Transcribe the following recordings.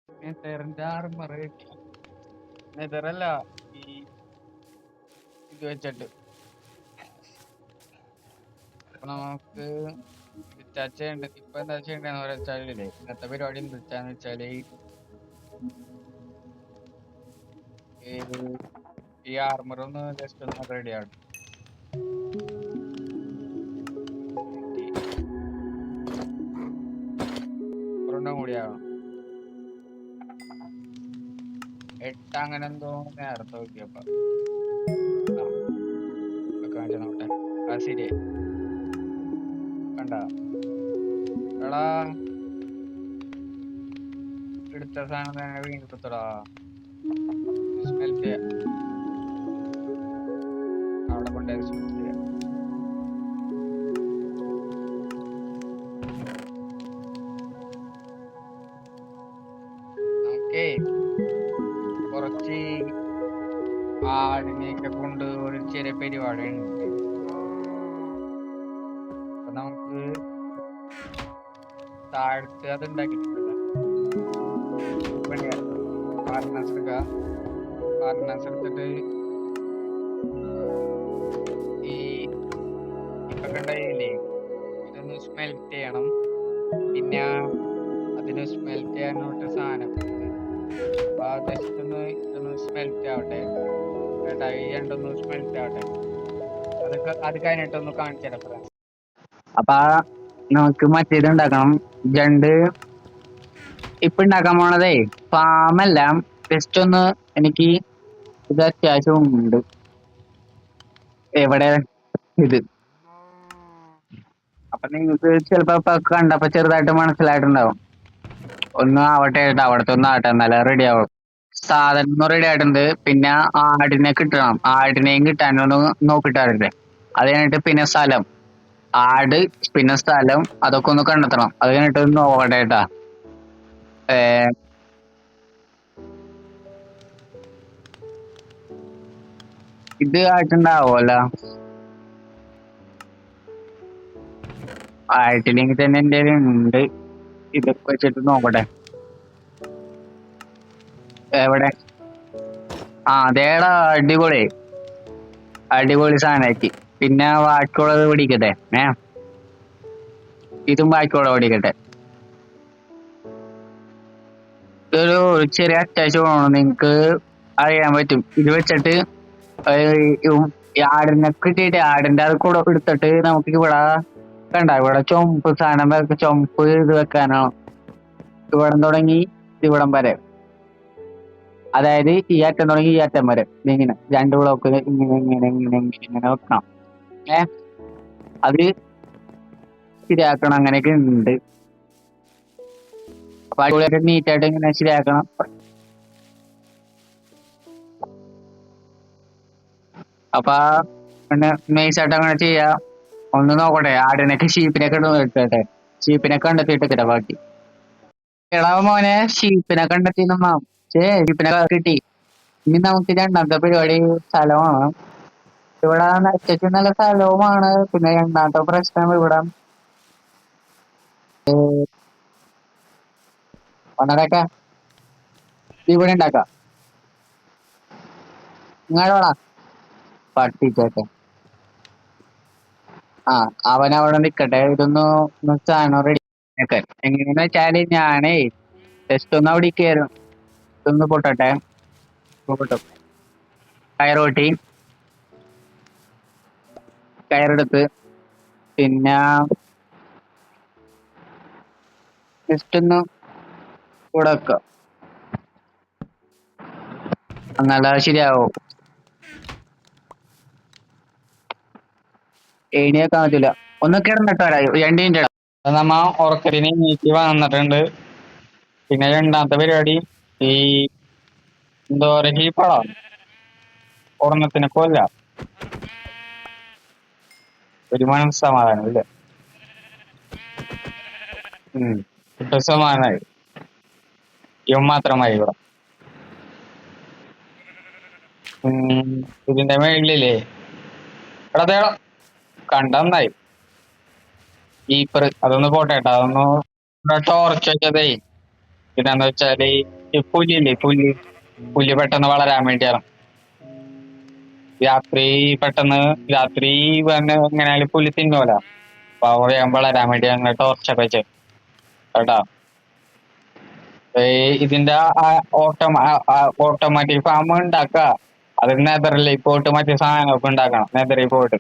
നെതറിന്റെ armour നെതറല്ല ഈ ഇത് വെച്ചിട്ട് അപ്പൊ നമുക്ക് ഡിസ്ചാർജ് ചെയ്യണ്ട ഇപ്പൊ എന്താ ചെയ്യണ്ടെന്ന് വെച്ചാലേ ഇന്നത്തെ പരിപാടി എന്താ വെച്ചാന്ന് വെച്ചാല് ഈ ആർമർ ഒന്ന് ജസ്റ്റ് ഒന്ന് റെഡി ആവട്ടെ. ഒരെണ്ണം കൂടി ആവണം. 8 അങ്ങനെ എന്തോ നേരത്തെ നോക്കിയപ്പോ കാണിച്ചു നോട്ടെ. ആ ശരി കണ്ട എടാ എടുത്ത സാധനം തന്നെ വീണ്ടും എടുത്തടാ. സ്മെൽറ്റ് ചെയ്യാം അവിടെ കൊണ്ടുപോയി സ്മെൽറ്റ് ചെയ്യാം. നമുക്കേ കുറച്ച് ആടിനെയൊക്കെ കൊണ്ട് ഒരു ചെറിയ പരിപാടി ഉണ്ട്. അപ്പൊ നമുക്ക് താഴത്ത് അത് ഉണ്ടാക്കിയിട്ടില്ല. പാർട്ട്നേഴ്സ് എടുക്കുക. പാർട്ട്നേഴ്സ് എടുത്തിട്ട് ഈ ഇപ്പൊ കണ്ടില്ലേ ഇതൊന്ന് സ്മെൽറ്റ് ചെയ്യണം. പിന്നെ അതിന് സ്മെൽറ്റ് ചെയ്യാനോട്ട് സാധനം അപ്പൊ ജസ്റ്റ് ഒന്ന് ഇതൊന്ന് സ്മെൽറ്റ് ആവട്ടെ കേട്ടാ. ഈ രണ്ടൊന്ന് സ്മെൽറ്റ് ആവട്ടെ. അത് കഴിഞ്ഞിട്ടൊന്ന് കാണിച്ചു തരാം ഫ്രണ്ട്സ്. അപ്പൊ നമുക്ക് മറ്റേത് ഉണ്ടാക്കണം. ജണ്ട് ഇപ്പൊ ഉണ്ടാക്കാൻ പോണതേ ഫാമല്ല, ജസ്റ്റ് ഒന്ന് എനിക്ക് ഇത് അത്യാവശ്യം ഉണ്ട്. എവിടെ ഇത് അപ്പൊ നിങ്ങൾക്ക് ചിലപ്പോ കണ്ടപ്പോ ചെറുതായിട്ട് മനസ്സിലായിട്ടുണ്ടാവും. ഒന്ന് ആവട്ടെ കേട്ടോ, അവിടത്തെ ഒന്ന് ആവട്ടെ എന്നാലേ റെഡി ആവും. സാധനം ഒന്നും റെഡി ആയിട്ടുണ്ട്. പിന്നെ ആടിനെ കിട്ടണം. ആടിനെയും കിട്ടാനൊന്ന് നോക്കിട്ടാറില്ലേ. അത് കഴിഞ്ഞിട്ട് പിന്നെ സ്ഥലം, ആട് പിന്നെ സ്ഥലം അതൊക്കെ ഒന്ന് കണ്ടെത്തണം. അത് കഴിഞ്ഞിട്ട് ഒന്ന് നോക്കട്ടെ കേട്ടാ. ഇത് ആയിട്ടുണ്ടാവുമല്ല, ആയിട്ടില്ലെങ്കിൽ തന്നെ എന്റെ ഉണ്ട്. ഇതൊക്കെ വെച്ചിട്ട് നോക്കട്ടെ എവിടെ. അതേടാ അടിപൊളി അടിപൊളി സാധനമായിട്ട്. പിന്നെ ബാക്കിയുള്ളത് പിടിക്കട്ടെ. ഇതും ബാക്കിയുള്ളത് പിടിക്കട്ടെ. ഇതൊരു ചെറിയ അറ്റാച്ച് വേണം. നിങ്ങക്ക് അറിയാൻ പറ്റും. ഇത് വെച്ചിട്ട് ആടിനെ കിട്ടിയിട്ട് ആടിന്റെ അത് കൂടെ എടുത്തിട്ട് നമുക്ക് ഇവിടെ കണ്ട ഇവിടെ ചുമപ്പ് സാധനം ചുമപ്പ് ഇത് വെക്കാനോ. ഇവിടം തുടങ്ങി ഇവിടം വരെ, അതായത് ഈ അറ്റം തുടങ്ങി ഈ അറ്റം വരെ ഇങ്ങനെ 2 ബ്ലോക്ക് ഇങ്ങനെ ഇങ്ങനെ ഇങ്ങനെ ഇങ്ങനെ വെക്കണം. അത് ശരിയാക്കണം. അങ്ങനെയൊക്കെ ഉണ്ട്. അപ്പൊ അടിപൊളിയായിട്ട് നീറ്റായിട്ട് ഇങ്ങനെ ശരിയാക്കണം. അപ്പൊ പിന്നെ നൈസായിട്ട് അങ്ങനെ ചെയ്യാ. ഒന്ന് നോക്കട്ടെ ആടിനൊക്കെ ഷീപ്പിനൊക്കെ എടുക്കട്ടെ. ഷീപ്പിനെ കണ്ടെത്തിയിട്ട് ബാക്കി. എടാ മോനെ ഷീപ്പിനെ കണ്ടെത്തി ഷീപ്പിനെ കിട്ടി. ഇനി നമുക്ക് രണ്ടാമത്തെ പരിപാടി സ്ഥലമാണ്. ഇവിടെ നശിച്ച് നല്ല സ്ഥലവുമാണ്. പിന്നെ രണ്ടാമത്തെ പ്രശ്നം ഇവിടെ ഒന്നടക്ക ഇവിടെ ഉണ്ടാക്കാം. ഇങ്ങോട്ടാ പട്ടിച്ചേട്ടെ. അവനവിടെ നിക്കട്ടെ. ഇതൊന്ന് സാധനം റെഡി ആക്കാൻ. എങ്ങനെയാന്ന് വെച്ചാല് ഞാനേ ജസ്റ്റ് ഒന്ന് അവിടെ കയറും. ഇതൊന്ന് പൊട്ടട്ടെ. പൊട്ടും. കയറോട്ടി കയറെടുത്ത് പിന്നെ ജസ്റ്റ് ഒന്ന് കൂടെ വെക്കാം. എന്നാലും ശരിയാവും. ഏണിയാക്കാൻ പറ്റില്ല. ഒന്ന് കിടന്നിട്ടോ 2 മിനിറ്റ് ഇടാം. നമ്മ ഉറക്കത്തിന് നീക്കി വന്നിട്ടുണ്ട്. പിന്നെ രണ്ടാമത്തെ പരിപാടി ഈ എന്തോരം ഹീപ്പാടാ ഒരെണ്ണത്തിനെ കൊല്ല. ഒരു മനസ്സമാധാനം ഇല്ല. ഇപ്പൊ സമാധാനമായി. ഇവൻ മാത്രമായി ഇവിടെ. ഇതിന്റെ മേളിലേ എടാ കണ്ടെന്നായി ഈപ്പർ അതൊന്ന് പോട്ടെ കേട്ടോ. അതൊന്ന് ടോർച്ച് വെച്ചതേ പിന്നെന്ന് വെച്ചാല് ഈ പുല്ലില്ലേ പുല്ല് പെട്ടെന്ന് വളരാൻ വേണ്ടിയാണ്. രാത്രി പെട്ടെന്ന് രാത്രി വന്ന് എങ്ങനെയാലും പുല്ല് തിന്നൂല. അപ്പൊ വേഗം വളരാൻ വേണ്ടി അങ്ങനെ ടോർച്ചൊക്കെ വെച്ച് കേട്ടാ. ഇതിന്റെ ഓട്ടോമാറ്റിക് ഫാം ഉണ്ടാക്കുക. അത് നെതറിലേക്ക് പോയിട്ട് മറ്റു സാധനങ്ങളൊക്കെ ഉണ്ടാക്കണം, നെതറിൽ പോയിട്ട്.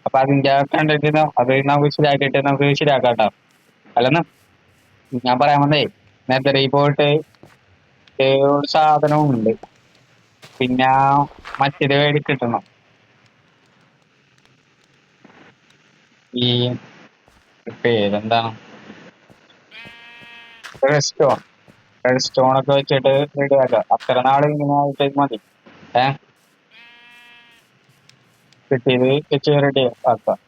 അപ്പൊ അതിന്റെ കണ്ടിട്ട് അത് നമുക്ക് ശരിയാക്കിയിട്ട് നമുക്ക് ശരിയാക്കാം കേട്ടോ. അല്ലെന്ന് ഞാൻ പറയാൻ വന്നേ, നെതറിൽ പോയിട്ട് ഒരു സാധനവും ഉണ്ട്. പിന്നെ മറ്റേത് വേടി കിട്ടണം, ഈ പേരെന്താണ്, റെഡ് സ്റ്റോൺ. റെഡ് സ്റ്റോൺ ഒക്കെ വെച്ചിട്ട് റെഡിയാക്കാം. അത്ര നാള് ഇങ്ങനെ ആയിട്ട് മതി. ഏഹ് കിട്ടിയത് വെച്ച് റെഡി ആക്കാം.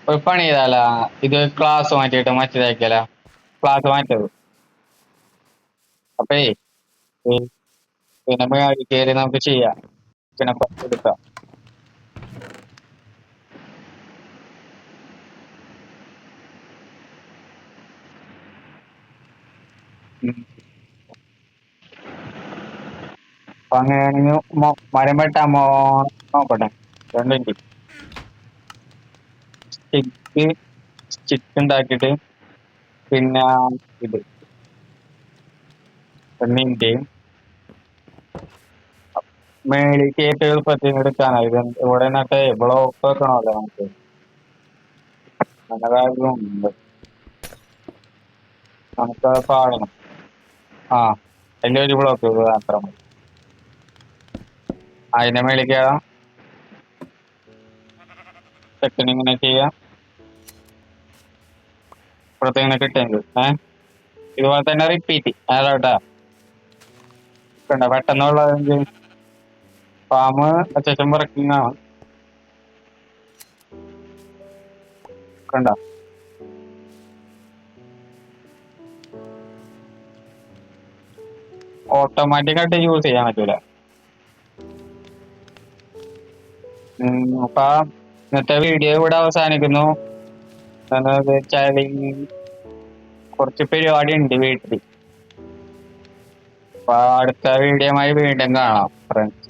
ഒരു പണി ചെയ്താലാ, ഇത് ക്ലാസ് മാറ്റിയിട്ട് മറ്റേതാക്കിയാല, ക്ലാസ് മാറ്റത്. അപ്പേ പിന്നെ മേളിൽ കയറി നമുക്ക് ചെയ്യാം, പിന്നെ എടുക്കാം. ഉം. അപ്പൊ അങ്ങനെയാണെങ്കിൽ മരം വെട്ടാമോ നോക്കട്ടെ. 2 മിനിറ്റ് സ്റ്റിക്ക് സ്റ്റിക്ക് ഉണ്ടാക്കിയിട്ട് പിന്നെ ഇത് 1 മിനിറ്റ് മേളിൽ കയറ്റി എളുപ്പത്തിന് എടുക്കാനാ. ഇത് ഇവിടെ നിന്നിട്ട് ബ്ലോക്ക് വെക്കണമല്ലോ നമുക്ക്, അങ്ങനെ കാര്യമുണ്ട്. നമുക്ക് പാടണം. ആ അതിന്റെ ഒരു ബ്ലോക്ക് മാത്രം മതി. അതിന്റെ മേളിൽ കയറാം, സെക്കൻഡ് ഇങ്ങനെ ചെയ്യാം, ഇപ്പുറത്ത് ഇങ്ങനെ കിട്ടുമെങ്കിൽ ഇതുപോലെ തന്നെ റിപ്പീറ്റ് അതോട്ടാ. കണ്ട പെട്ടെന്നുള്ള ഫാം അത്യാവശ്യം വർക്കിംഗ് ആണ്. കണ്ട ഓട്ടോമാറ്റിക് ആയിട്ട് യൂസ് ചെയ്യാൻ പറ്റൂല. അപ്പൊ ഇന്നത്തെ വീഡിയോ ഇവിടെ അവസാനിക്കുന്നു. എന്താണെന്ന് വെച്ചാൽ കുറച്ച് പരിപാടി ഉണ്ട് വീട്ടിൽ. അപ്പൊ അടുത്ത വീഡിയോയുമായി വീണ്ടും കാണാം ഫ്രണ്ട്സ്.